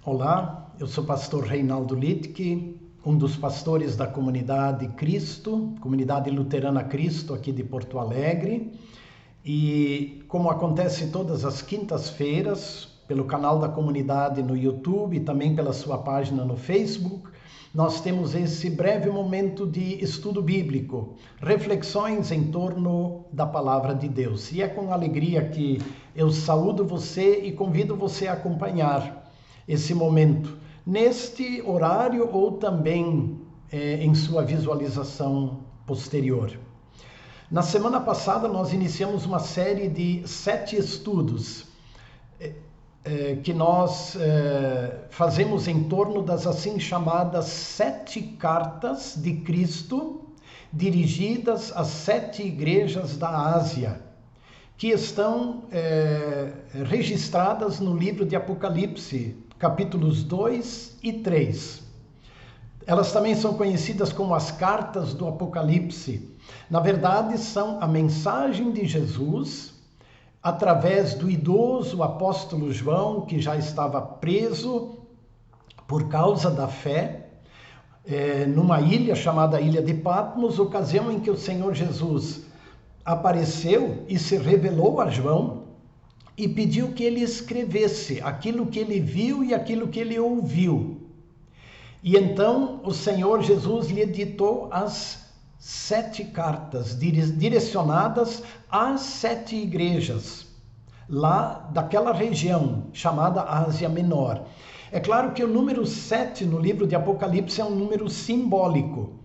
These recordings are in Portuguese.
Olá, eu sou o pastor Reinaldo Littke, um dos pastores da comunidade Cristo, comunidade luterana Cristo aqui de Porto Alegre. E como acontece todas as quintas-feiras, pelo canal da comunidade no YouTube e também pela sua página no Facebook, nós temos esse breve momento de estudo bíblico, reflexões em torno da palavra de Deus. E é com alegria que eu saúdo você e convido você a acompanhar esse momento, neste horário ou também em sua visualização posterior. Na semana passada nós iniciamos uma série de 7 estudos que nós fazemos em torno das assim chamadas 7 cartas de Cristo dirigidas às 7 igrejas da Ásia, que estão registradas no livro de Apocalipse, capítulos 2 e 3. Elas também são conhecidas como as cartas do Apocalipse. Na verdade, são a mensagem de Jesus através do idoso apóstolo João, que já estava preso por causa da fé, numa ilha chamada Ilha de Patmos, ocasião em que o Senhor Jesus apareceu e se revelou a João e pediu que ele escrevesse aquilo que ele viu e aquilo que ele ouviu. E então o Senhor Jesus lhe ditou as 7 cartas direcionadas às 7 igrejas lá daquela região chamada Ásia Menor. É claro que o número 7 no livro de Apocalipse é um número simbólico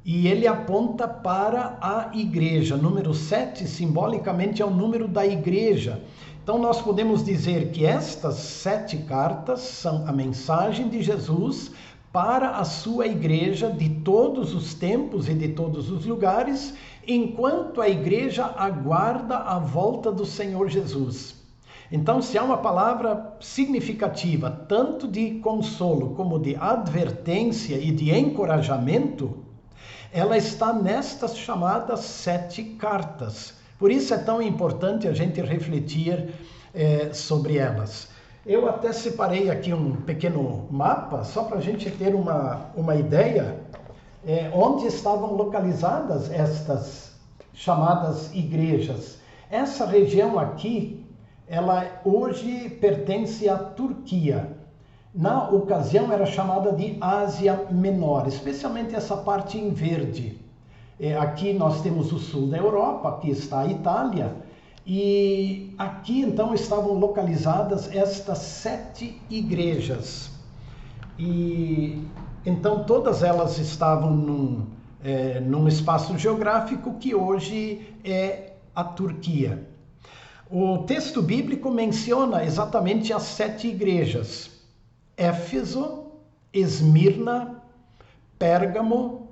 e ele aponta para a igreja. Número 7 simbolicamente é o número da igreja. Então nós podemos dizer que estas 7 cartas são a mensagem de Jesus para a sua igreja de todos os tempos e de todos os lugares, enquanto a igreja aguarda a volta do Senhor Jesus. Então, se há uma palavra significativa, tanto de consolo como de advertência e de encorajamento, ela está nestas chamadas 7 cartas. Por isso é tão importante a gente refletir sobre elas. Eu até separei aqui um pequeno mapa, só para a gente ter uma ideia, onde estavam localizadas estas chamadas igrejas. Essa região aqui, ela hoje pertence à Turquia. Na ocasião era chamada de Ásia Menor, especialmente essa parte em verde. Aqui nós temos o sul da Europa, aqui está a Itália, e aqui então estavam localizadas estas 7 igrejas. E então todas elas estavam num espaço geográfico que hoje é a Turquia. O texto bíblico menciona exatamente as 7 igrejas: Éfeso, Esmirna, Pérgamo,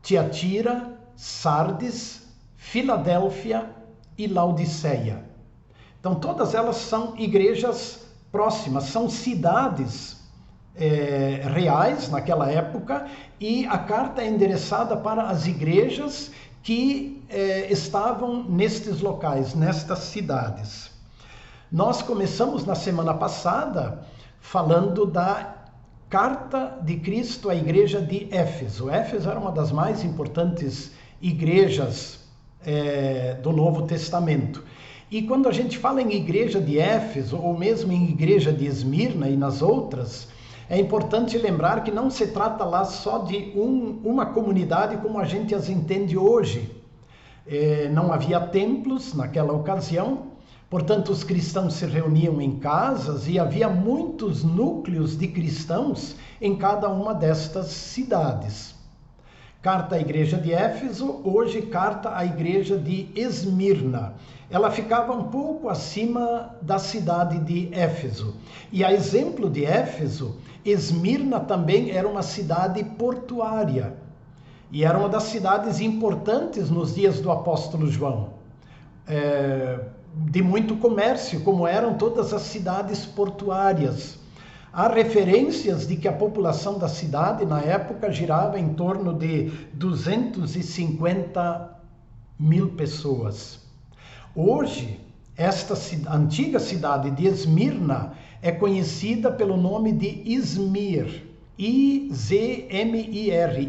Tiatira, Sardes, Filadélfia e Laodiceia. Então todas elas são igrejas próximas, são cidades reais naquela época, e a carta é endereçada para as igrejas que estavam nestes locais, nestas cidades. Nós começamos na semana passada falando da carta de Cristo à igreja de Éfeso. Éfeso era uma das mais importantes igrejas do Novo Testamento. E quando a gente fala em igreja de Éfeso, ou mesmo em igreja de Esmirna e nas outras, é importante lembrar que não se trata lá só de uma comunidade como a gente as entende hoje. Não havia templos naquela ocasião, portanto os cristãos se reuniam em casas e havia muitos núcleos de cristãos em cada uma destas cidades. Carta à igreja de Éfeso, hoje carta à igreja de Esmirna. Ela ficava um pouco acima da cidade de Éfeso. E a exemplo de Éfeso, Esmirna também era uma cidade portuária. E era uma das cidades importantes nos dias do apóstolo João. De muito comércio, como eram todas as cidades portuárias. Há referências de que a população da cidade, na época, girava em torno de 250 mil pessoas. Hoje, esta antiga cidade de Esmirna é conhecida pelo nome de Izmir, I-Z-M-I-R,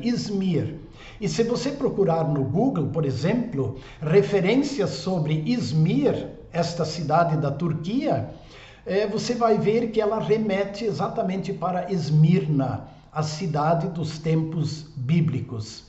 Izmir. E se você procurar no Google, por exemplo, referências sobre Izmir, esta cidade da Turquia, você vai ver que ela remete exatamente para Esmirna, a cidade dos tempos bíblicos.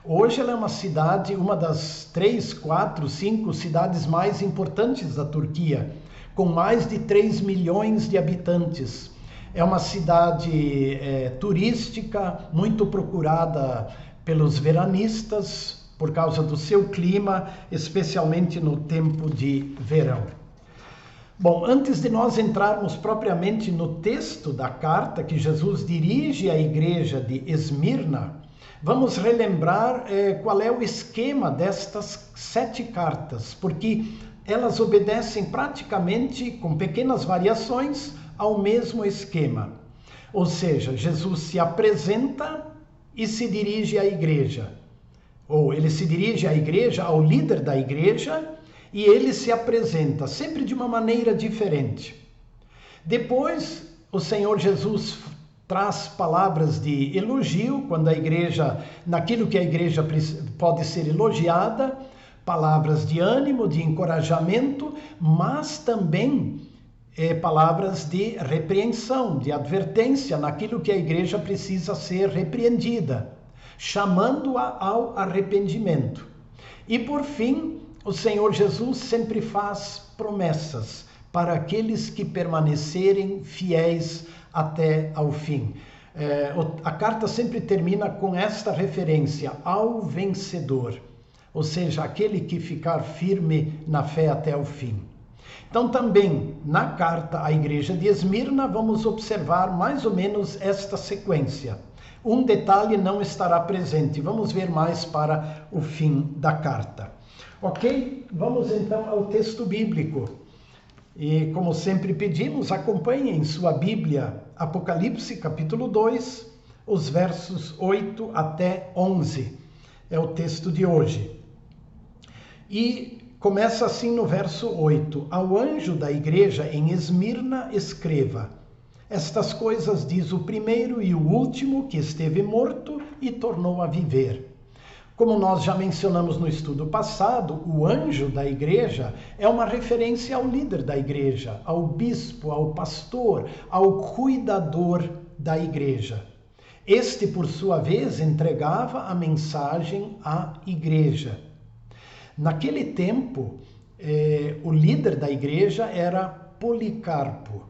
Hoje ela é uma cidade, uma das 3, 4, 5 cidades mais importantes da Turquia, com mais de 3 milhões de habitantes. É uma cidade turística, muito procurada pelos veranistas, por causa do seu clima, especialmente no tempo de verão. Bom, antes de nós entrarmos propriamente no texto da carta que Jesus dirige à igreja de Esmirna, vamos relembrar qual é o esquema destas 7 cartas, porque elas obedecem praticamente, com pequenas variações, ao mesmo esquema. Ou seja, Jesus se apresenta e se dirige à igreja. Ou ele se dirige à igreja, ao líder da igreja, e ele se apresenta sempre de uma maneira diferente. Depois, o Senhor Jesus traz palavras de elogio, quando a igreja, naquilo que a igreja pode ser elogiada, palavras de ânimo, de encorajamento, mas também palavras de repreensão, de advertência naquilo que a igreja precisa ser repreendida, chamando-a ao arrependimento. E por fim, o Senhor Jesus sempre faz promessas para aqueles que permanecerem fiéis até ao fim. A carta sempre termina com esta referência ao vencedor, ou seja, aquele que ficar firme na fé até o fim. Então também na carta à igreja de Esmirna vamos observar mais ou menos esta sequência. Um detalhe não estará presente, vamos ver mais para o fim da carta. Ok? Vamos então ao texto bíblico. E como sempre pedimos, acompanhe em sua Bíblia Apocalipse capítulo 2, os versos 8 até 11. É o texto de hoje. E começa assim no verso 8. Ao anjo da igreja em Esmirna escreva: estas coisas diz o primeiro e o último que esteve morto e tornou a viver. Como nós já mencionamos no estudo passado, o anjo da igreja é uma referência ao líder da igreja, ao bispo, ao pastor, ao cuidador da igreja. Este, por sua vez, entregava a mensagem à igreja. Naquele tempo, o líder da igreja era Policarpo.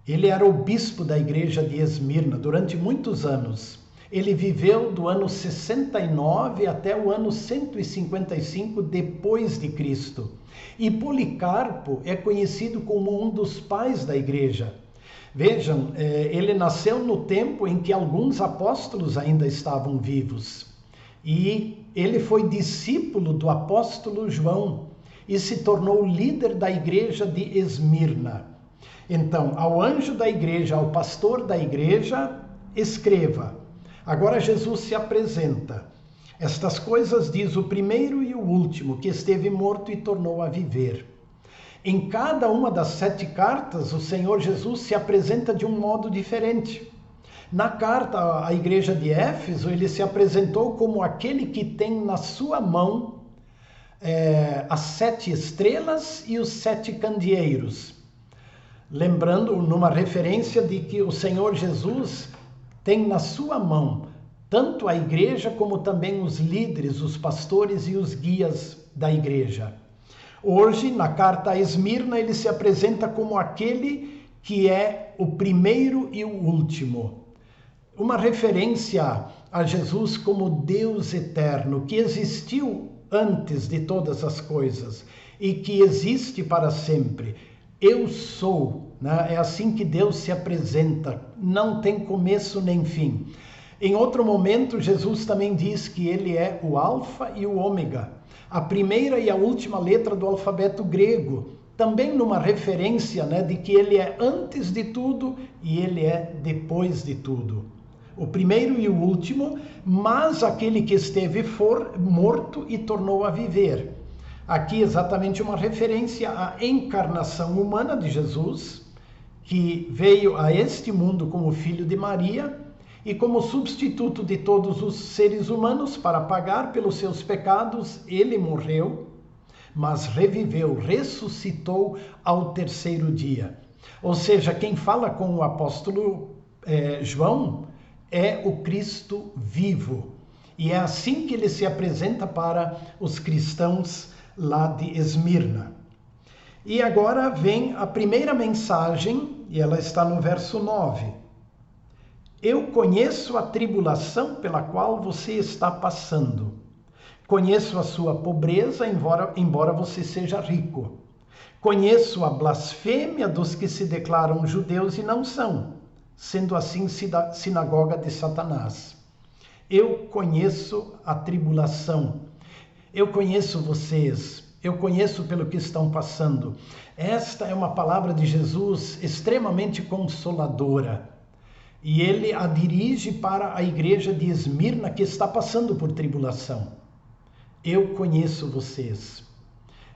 Ele era o bispo da igreja de Esmirna durante muitos anos. Ele viveu do ano 69 até o ano 155 depois de Cristo. E Policarpo é conhecido como um dos pais da igreja. Vejam, ele nasceu no tempo em que alguns apóstolos ainda estavam vivos. E ele foi discípulo do apóstolo João e se tornou líder da igreja de Esmirna. Então, ao anjo da igreja, ao pastor da igreja, escreva. Agora Jesus se apresenta. Estas coisas diz o primeiro e o último, que esteve morto e tornou a viver. Em cada uma das 7 cartas, o Senhor Jesus se apresenta de um modo diferente. Na carta à igreja de Éfeso, ele se apresentou como aquele que tem na sua mão as 7 estrelas e os 7 candeeiros. Lembrando, numa referência de que o Senhor Jesus tem na sua mão tanto a igreja como também os líderes, os pastores e os guias da igreja. Hoje, na carta a Esmirna, ele se apresenta como aquele que é o primeiro e o último. Uma referência a Jesus como Deus eterno, que existiu antes de todas as coisas e que existe para sempre. Eu sou, né? É assim que Deus se apresenta, não tem começo nem fim. Em outro momento, Jesus também diz que ele é o Alfa e o Ômega, a primeira e a última letra do alfabeto grego, também numa referência, né, de que ele é antes de tudo e ele é depois de tudo. O primeiro e o último, mas aquele que esteve morto e tornou a viver. Aqui exatamente uma referência à encarnação humana de Jesus, que veio a este mundo como filho de Maria e como substituto de todos os seres humanos para pagar pelos seus pecados, ele morreu, mas reviveu, ressuscitou ao terceiro dia. Ou seja, quem fala com o apóstolo João é o Cristo vivo. E é assim que ele se apresenta para os cristãos lá de Esmirna. E agora vem a primeira mensagem, e ela está no verso 9. Eu conheço a tribulação pela qual você está passando. Conheço a sua pobreza, embora você seja rico. Conheço a blasfêmia dos que se declaram judeus e não são, sendo assim sinagoga de Satanás. Eu conheço a tribulação. Eu conheço vocês. Eu conheço pelo que estão passando. Esta é uma palavra de Jesus extremamente consoladora. E ele a dirige para a igreja de Esmirna, que está passando por tribulação. Eu conheço vocês.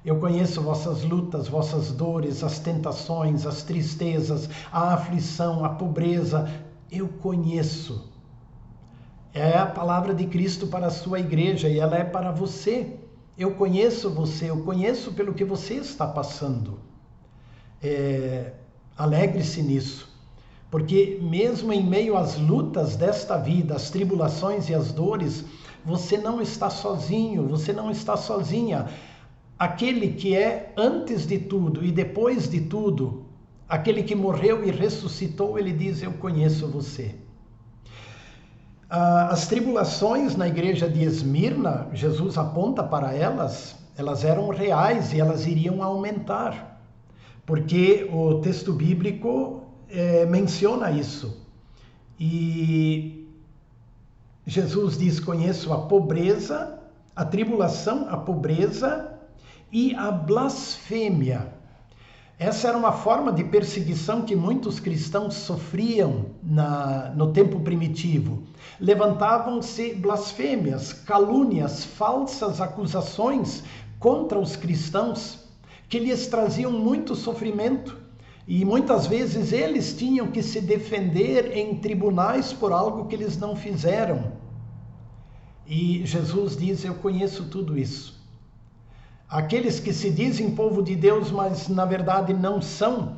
Eu conheço vossas lutas, vossas dores, as tentações, as tristezas, a aflição, a pobreza. Eu conheço. É a palavra de Cristo para a sua igreja e ela é para você. Eu conheço você, eu conheço pelo que você está passando. Alegre-se nisso, porque mesmo em meio às lutas desta vida, as tribulações e as dores, você não está sozinho, você não está sozinha. Aquele que é antes de tudo e depois de tudo, aquele que morreu e ressuscitou, ele diz, eu conheço você. As tribulações na igreja de Esmirna, Jesus aponta para elas eram reais e elas iriam aumentar, porque o texto bíblico menciona isso. E Jesus diz, conheço a pobreza, a tribulação, a pobreza e a blasfêmia. Essa era uma forma de perseguição que muitos cristãos sofriam no tempo primitivo. Levantavam-se blasfêmias, calúnias, falsas acusações contra os cristãos, que lhes traziam muito sofrimento. E muitas vezes eles tinham que se defender em tribunais por algo que eles não fizeram. E Jesus diz, eu conheço tudo isso. Aqueles que se dizem povo de Deus, mas na verdade não são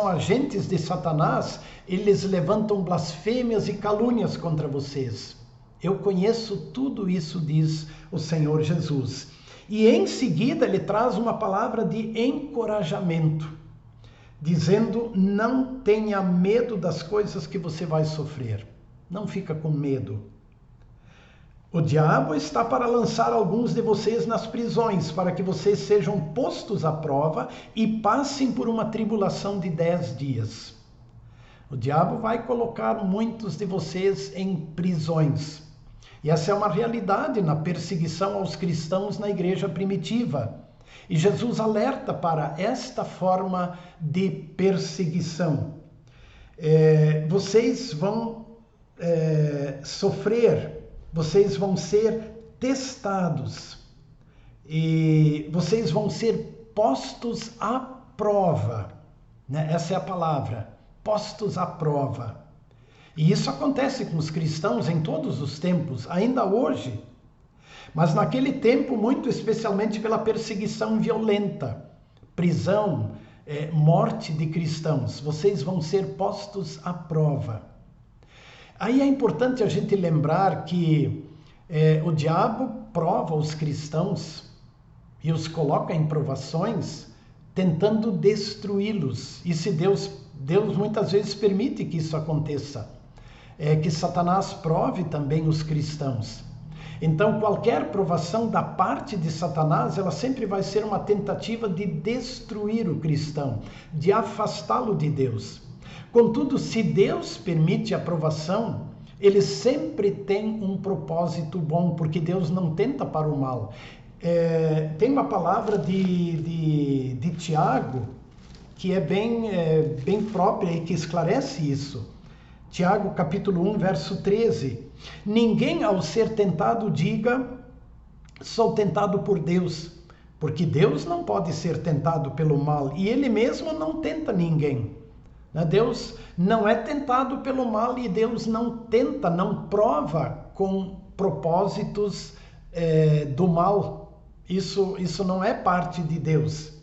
agentes de Satanás, eles levantam blasfêmias e calúnias contra vocês. Eu conheço tudo isso, diz o Senhor Jesus. E em seguida ele traz uma palavra de encorajamento, dizendo, não tenha medo das coisas que você vai sofrer. Não fica com medo. O diabo está para lançar alguns de vocês nas prisões, para que vocês sejam postos à prova e passem por uma tribulação de 10 dias. O diabo vai colocar muitos de vocês em prisões. E essa é uma realidade na perseguição aos cristãos na igreja primitiva. E Jesus alerta para esta forma de perseguição. Vocês vão sofrer. Vocês vão ser testados e vocês vão ser postos à prova, né? Essa é a palavra, postos à prova. E isso acontece com os cristãos em todos os tempos, ainda hoje. Mas naquele tempo, muito especialmente pela perseguição violenta, prisão, morte de cristãos, vocês vão ser postos à prova. Aí é importante a gente lembrar que o diabo prova os cristãos e os coloca em provações, tentando destruí-los. E se Deus muitas vezes permite que isso aconteça, que Satanás prove também os cristãos. Então, qualquer provação da parte de Satanás, ela sempre vai ser uma tentativa de destruir o cristão, de afastá-lo de Deus. Contudo, se Deus permite a provação, ele sempre tem um propósito bom, porque Deus não tenta para o mal. Tem uma palavra de Tiago que é bem própria e que esclarece isso. Tiago, capítulo 1, verso 13. Ninguém ao ser tentado diga, sou tentado por Deus, porque Deus não pode ser tentado pelo mal e ele mesmo não tenta ninguém. Deus não é tentado pelo mal e Deus não tenta, não prova com propósitos do mal. Isso não é parte de Deus.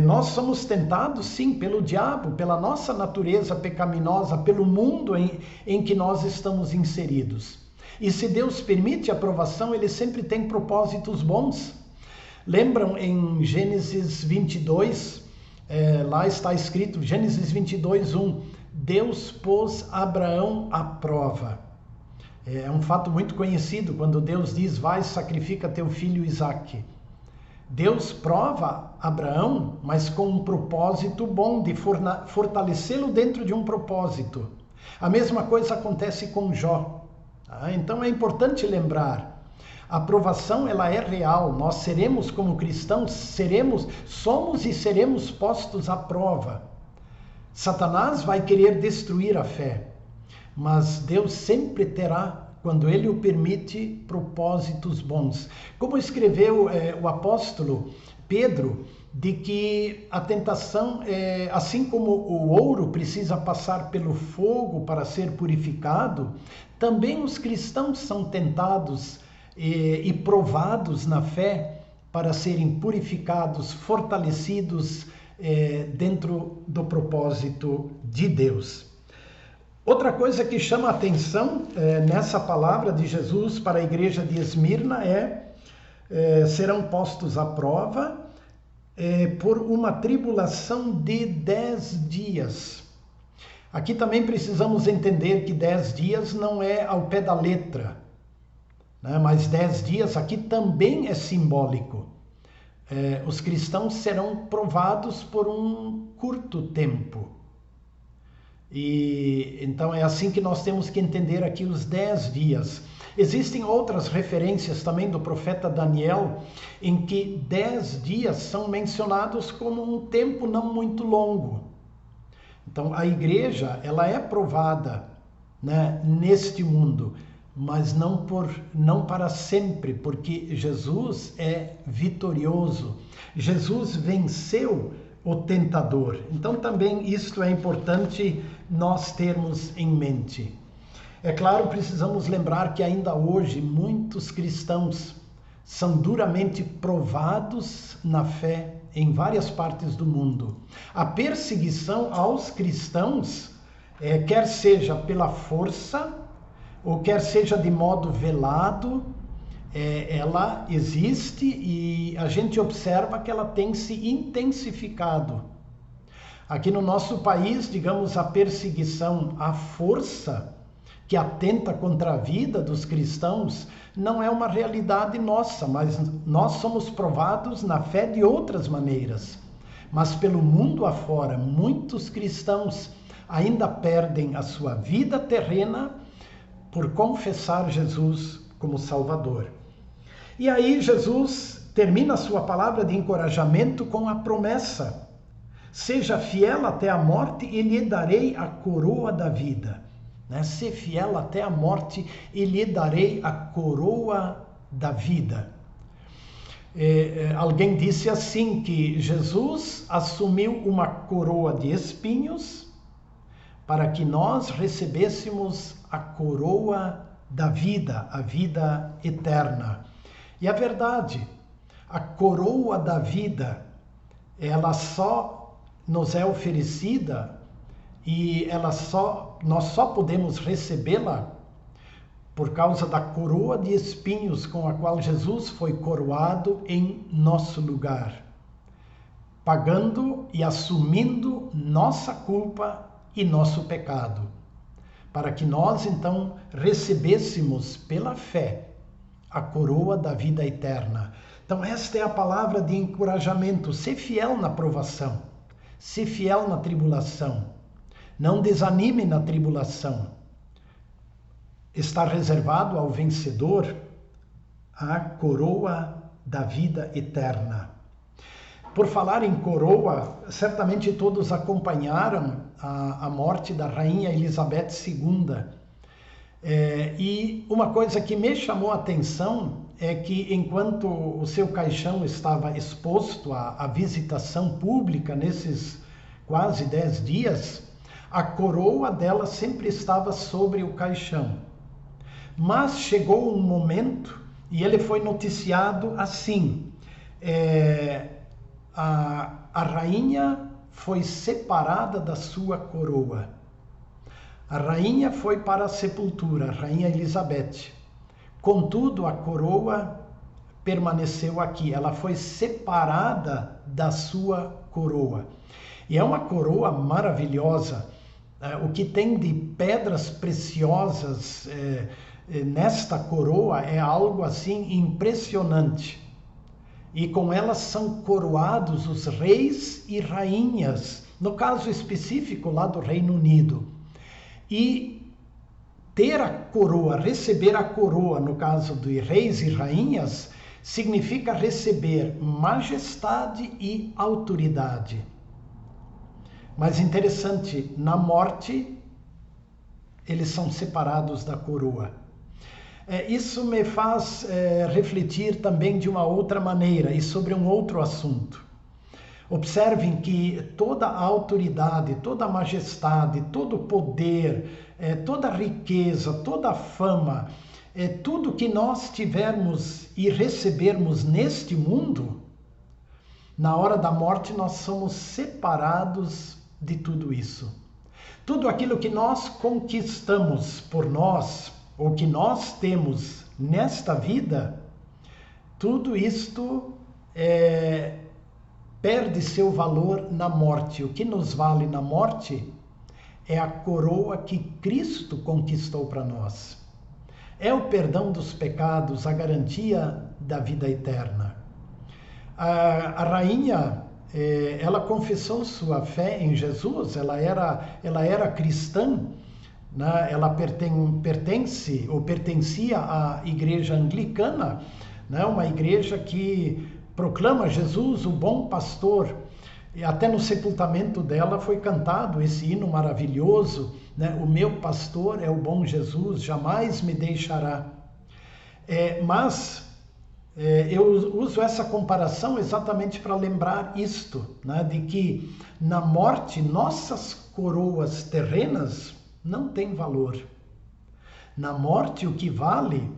Nós somos tentados, sim, pelo diabo, pela nossa natureza pecaminosa, pelo mundo em que nós estamos inseridos. E se Deus permite a provação, Ele sempre tem propósitos bons. Lembram em Gênesis 22, lá está escrito, Gênesis 22, 1, Deus pôs Abraão à prova. É um fato muito conhecido, quando Deus diz, vai, sacrifica teu filho Isaque. Deus prova Abraão, mas com um propósito bom, de fortalecê-lo dentro de um propósito. A mesma coisa acontece com Jó. Então é importante lembrar, a provação ela é real, nós seremos como cristãos, somos e seremos postos à prova. Satanás vai querer destruir a fé, mas Deus sempre terá, quando Ele o permite, propósitos bons. Como escreveu o apóstolo Pedro, de que a tentação, assim como o ouro precisa passar pelo fogo para ser purificado, também os cristãos são tentados e provados na fé para serem purificados, fortalecidos dentro do propósito de Deus. Outra coisa que chama a atenção nessa palavra de Jesus para a igreja de Esmirna serão postos à prova por uma tribulação de 10 dias. Aqui também precisamos entender que 10 dias não é ao pé da letra, né? Mas 10 dias aqui também é simbólico. Os cristãos serão provados por um curto tempo. E então é assim que nós temos que entender aqui os 10 dias. Existem outras referências também do profeta Daniel, em que 10 dias são mencionados como um tempo não muito longo. Então a igreja, ela é provada, né, neste mundo, mas não para sempre, porque Jesus é vitorioso. Jesus venceu o tentador. Então também isto é importante nós termos em mente. É claro, precisamos lembrar que ainda hoje muitos cristãos são duramente provados na fé em várias partes do mundo. A perseguição aos cristãos, quer seja pela força, ou quer seja de modo velado, ela existe e a gente observa que ela tem se intensificado. Aqui no nosso país, digamos, a perseguição à força, que atenta contra a vida dos cristãos, não é uma realidade nossa, mas nós somos provados na fé de outras maneiras. Mas pelo mundo afora, muitos cristãos ainda perdem a sua vida terrena por confessar Jesus como Salvador. E aí Jesus termina a sua palavra de encorajamento com a promessa: seja fiel até a morte e lhe darei a coroa da vida. Ser fiel até a morte e lhe darei a coroa da vida. Alguém disse assim, que Jesus assumiu uma coroa de espinhos para que nós recebêssemos a coroa da vida, a vida eterna. E a verdade, a coroa da vida, ela só nos é oferecida e nós só podemos recebê-la por causa da coroa de espinhos com a qual Jesus foi coroado em nosso lugar, pagando e assumindo nossa culpa e nosso pecado, para que nós então recebêssemos pela fé a coroa da vida eterna. Então esta é a palavra de encorajamento: ser fiel na provação, ser fiel na tribulação, não desanime na tribulação. Está reservado ao vencedor a coroa da vida eterna. Por falar em coroa, certamente todos acompanharam a morte da rainha Elizabeth II. E uma coisa que me chamou a atenção é que, enquanto o seu caixão estava exposto à visitação pública nesses quase 10 dias, a coroa dela sempre estava sobre o caixão. Mas chegou um momento, e ele foi noticiado assim, a rainha foi separada da sua coroa. A rainha foi para a sepultura, a rainha Elizabeth. Contudo, a coroa permaneceu aqui, ela foi separada da sua coroa. E é uma coroa maravilhosa. O que tem de pedras preciosas nesta coroa é algo assim impressionante. E com elas são coroados os reis e rainhas, no caso específico lá do Reino Unido. E ter a coroa, receber a coroa, no caso de reis e rainhas, significa receber majestade e autoridade. Mas interessante, na morte, eles são separados da coroa. Isso me faz refletir também de uma outra maneira e sobre um outro assunto. Observem que toda a autoridade, toda a majestade, todo o poder, toda a riqueza, toda a fama, tudo que nós tivermos e recebermos neste mundo, na hora da morte nós somos separados de tudo isso. Tudo aquilo que nós conquistamos por nós, ou que nós temos nesta vida, tudo isto perde seu valor na morte. O que nos vale na morte é a coroa que Cristo conquistou para nós. É o perdão dos pecados, a garantia da vida eterna. A rainha, ela confessou sua fé em Jesus, ela era cristã, né? Ela pertencia à igreja anglicana, né? Uma igreja que proclama Jesus, o bom pastor. E até no sepultamento dela foi cantado esse hino maravilhoso, né? O meu pastor é o bom Jesus, jamais me deixará. Mas eu uso essa comparação exatamente para lembrar isto, né? De que na morte nossas coroas terrenas não têm valor. Na morte o que vale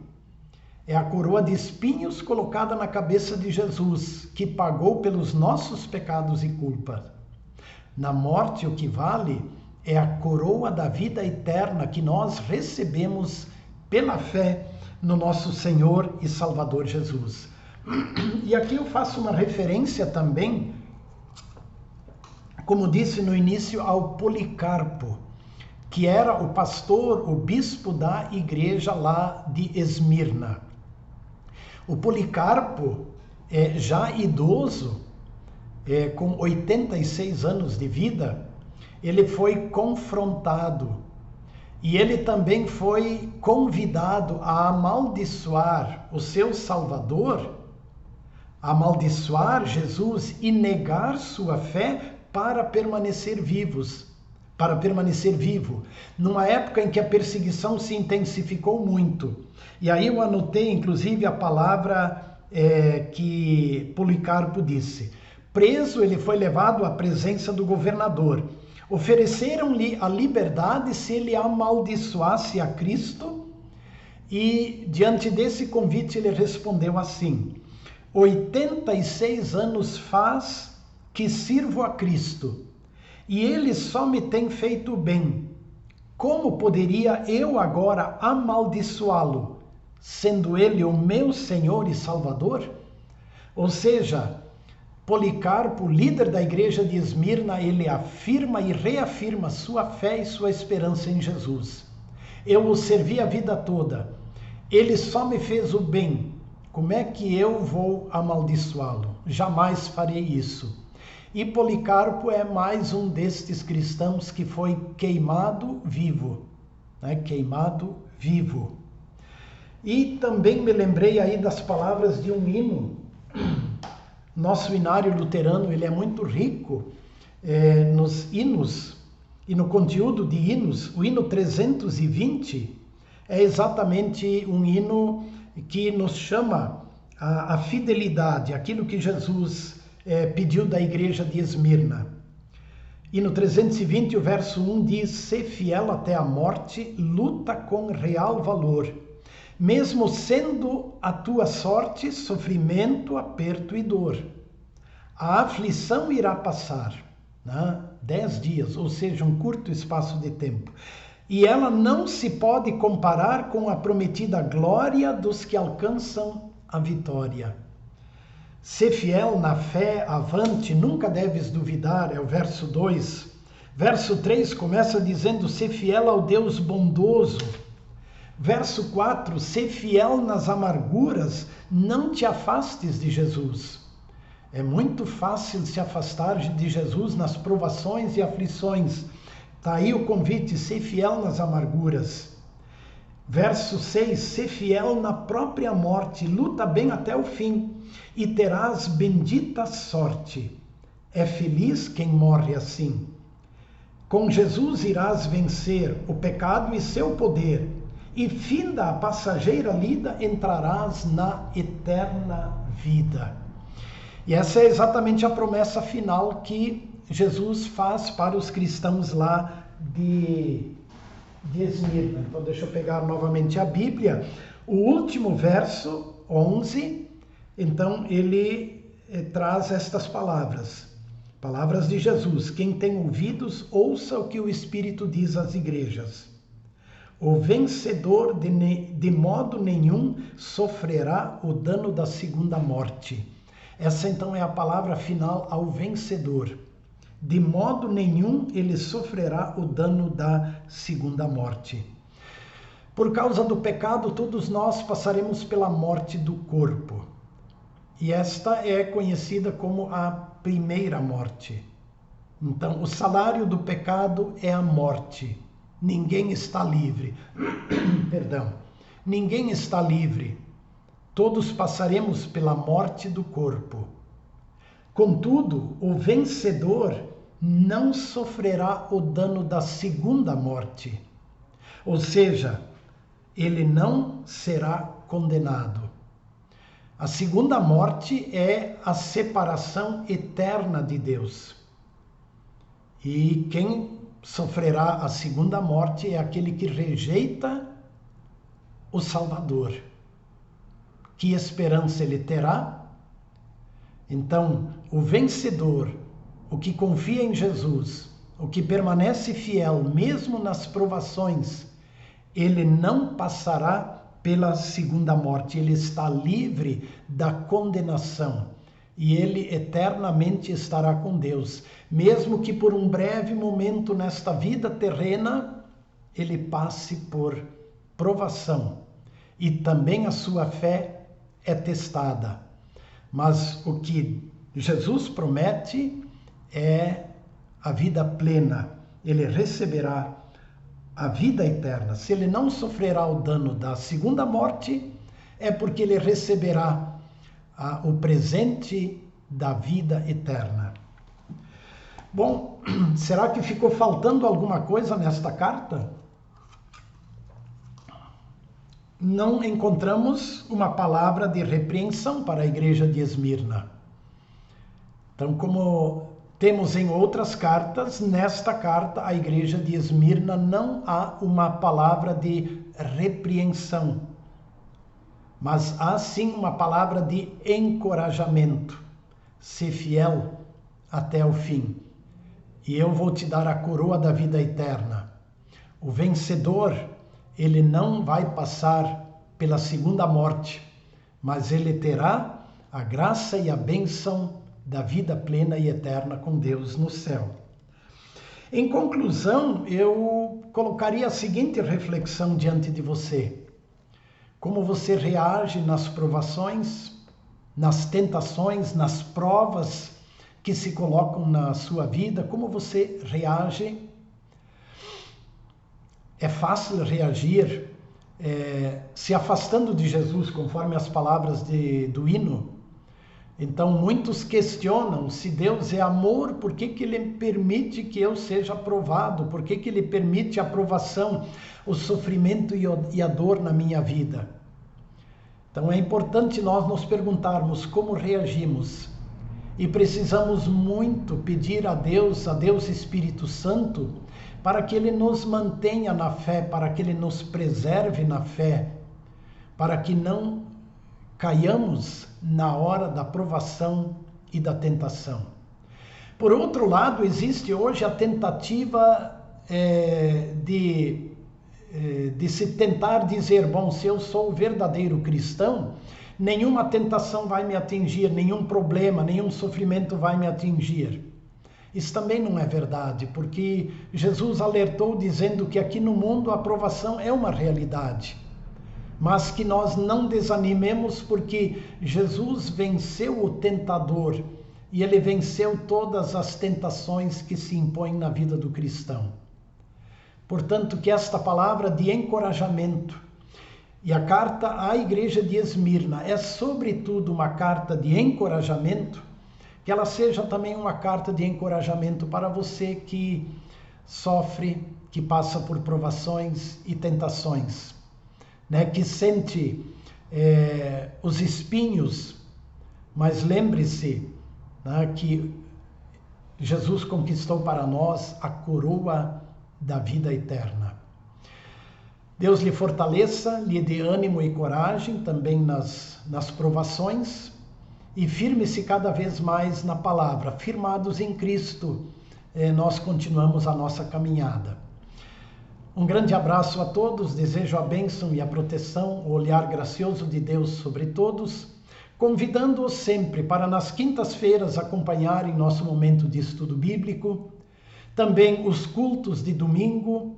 é a coroa de espinhos colocada na cabeça de Jesus, que pagou pelos nossos pecados e culpas. Na morte o que vale é a coroa da vida eterna que nós recebemos pela fé no nosso Senhor e Salvador Jesus. E aqui eu faço uma referência também, como disse no início, ao Policarpo, que era o pastor, o bispo da igreja lá de Esmirna. O Policarpo, já idoso, com 86 anos de vida, ele foi confrontado e ele também foi convidado a amaldiçoar o seu Salvador, amaldiçoar Jesus e negar sua fé para permanecer vivo, numa época em que a perseguição se intensificou muito. E aí eu anotei, inclusive, a palavra que Policarpo disse. Preso, ele foi levado à presença do governador. Ofereceram-lhe a liberdade se ele amaldiçoasse a Cristo, e diante desse convite ele respondeu assim: 86 anos faz que sirvo a Cristo, e ele só me tem feito bem. Como poderia eu agora amaldiçoá-lo, sendo ele o meu Senhor e Salvador? Ou seja, Policarpo, líder da igreja de Esmirna, ele afirma e reafirma sua fé e sua esperança em Jesus. Eu o servi a vida toda, ele só me fez o bem. Como é que eu vou amaldiçoá-lo? Jamais farei isso. E Policarpo é mais um destes cristãos que foi queimado vivo, né? Queimado vivo. E também me lembrei aí das palavras de um hino. Nosso hinário luterano, ele é muito rico nos hinos e no conteúdo de hinos. O hino 320 é exatamente um hino que nos chama a fidelidade, aquilo que Jesus pediu da igreja de Esmirna. E no 320, o verso 1 diz: "Sê fiel até a morte, luta com real valor, mesmo sendo a tua sorte sofrimento, aperto e dor. A aflição irá passar, né? 10 dias, ou seja, um curto espaço de tempo. E ela não se pode comparar com a prometida glória dos que alcançam a vitória. Ser fiel na fé, avante, nunca deves duvidar", é o verso 2. Verso 3 começa dizendo: "Ser fiel ao Deus bondoso". Verso 4, ser fiel nas amarguras, não te afastes de Jesus. É muito fácil se afastar de Jesus nas provações e aflições. Está aí o convite, ser fiel nas amarguras. Verso 6, ser fiel na própria morte, luta bem até o fim e terás bendita sorte. É feliz quem morre assim. Com Jesus irás vencer o pecado e seu poder, e finda a passageira lida, entrarás na eterna vida. E essa é exatamente a promessa final que Jesus faz para os cristãos lá de Esmirna. Então deixa eu pegar novamente a Bíblia. O último verso, 11, então ele traz estas palavras. Palavras de Jesus: "Quem tem ouvidos, ouça o que o Espírito diz às igrejas. O vencedor de modo nenhum sofrerá o dano da segunda morte." Essa então é a palavra final ao vencedor. De modo nenhum ele sofrerá o dano da segunda morte. Por causa do pecado, todos nós passaremos pela morte do corpo. E esta é conhecida como a primeira morte. Então, o salário do pecado é a morte. Ninguém está livre. Perdão. Ninguém está livre. Todos passaremos pela morte do corpo. Contudo, o vencedor não sofrerá o dano da segunda morte. Ou seja, ele não será condenado. A segunda morte é a separação eterna de Deus. E quem sofrerá a segunda morte é aquele que rejeita o Salvador. Que esperança ele terá? Então, o vencedor, o que confia em Jesus, o que permanece fiel mesmo nas provações, ele não passará pela segunda morte, ele está livre da condenação e ele eternamente estará com Deus, mesmo que por um breve momento nesta vida terrena ele passe por provação e também a sua fé é testada. Mas o que Jesus promete é a vida plena. Ele receberá a vida eterna. Se ele não sofrerá o dano da segunda morte, é porque ele receberá o presente da vida eterna. Bom, será que ficou faltando alguma coisa nesta carta? Não encontramos uma palavra de repreensão para a igreja de Esmirna. Então, como temos em outras cartas, nesta carta, a igreja de Esmirna não há uma palavra de repreensão, mas há sim uma palavra de encorajamento. Ser fiel até o fim, e eu vou te dar a coroa da vida eterna. O vencedor, ele não vai passar pela segunda morte, mas ele terá a graça e a bênção da vida plena e eterna com Deus no céu. Em conclusão, eu colocaria a seguinte reflexão diante de você. Como você reage nas provações, nas tentações, nas provas que se colocam na sua vida? Como você reage? É fácil reagir se afastando de Jesus, conforme as palavras do hino. Então, muitos questionam: se Deus é amor, por que Ele permite que eu seja provado? Por que Ele permite a provação, o sofrimento e a dor na minha vida? Então, é importante nós nos perguntarmos como reagimos. E precisamos muito pedir a Deus Espírito Santo, para que Ele nos mantenha na fé, para que Ele nos preserve na fé, para que não caiamos na hora da provação e da tentação. Por outro lado, existe hoje a tentativa de se tentar dizer, bom, se eu sou o verdadeiro cristão, nenhuma tentação vai me atingir, nenhum problema, nenhum sofrimento vai me atingir. Isso também não é verdade, porque Jesus alertou dizendo que aqui no mundo a provação é uma realidade, mas que nós não desanimemos, porque Jesus venceu o tentador e ele venceu todas as tentações que se impõem na vida do cristão. Portanto, que esta palavra de encorajamento e a carta à igreja de Esmirna é sobretudo uma carta de encorajamento, que ela seja também uma carta de encorajamento para você que sofre, que passa por provações e tentações, né? Que sente os espinhos, mas lembre-se, né, que Jesus conquistou para nós a coroa da vida eterna. Deus lhe fortaleça, lhe dê ânimo e coragem também nas provações, e firme-se cada vez mais na palavra. Firmados em Cristo, nós continuamos a nossa caminhada. Um grande abraço a todos, desejo a bênção e a proteção, o olhar gracioso de Deus sobre todos, convidando-os sempre para nas quintas-feiras acompanharem nosso momento de estudo bíblico, também os cultos de domingo,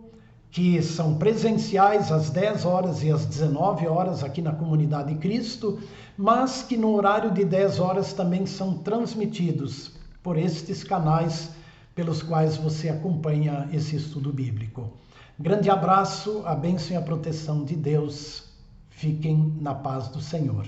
que são presenciais às 10 horas e às 19 horas aqui na Comunidade Cristo, mas que no horário de 10 horas também são transmitidos por estes canais pelos quais você acompanha esse estudo bíblico. Grande abraço, a bênção e a proteção de Deus. Fiquem na paz do Senhor.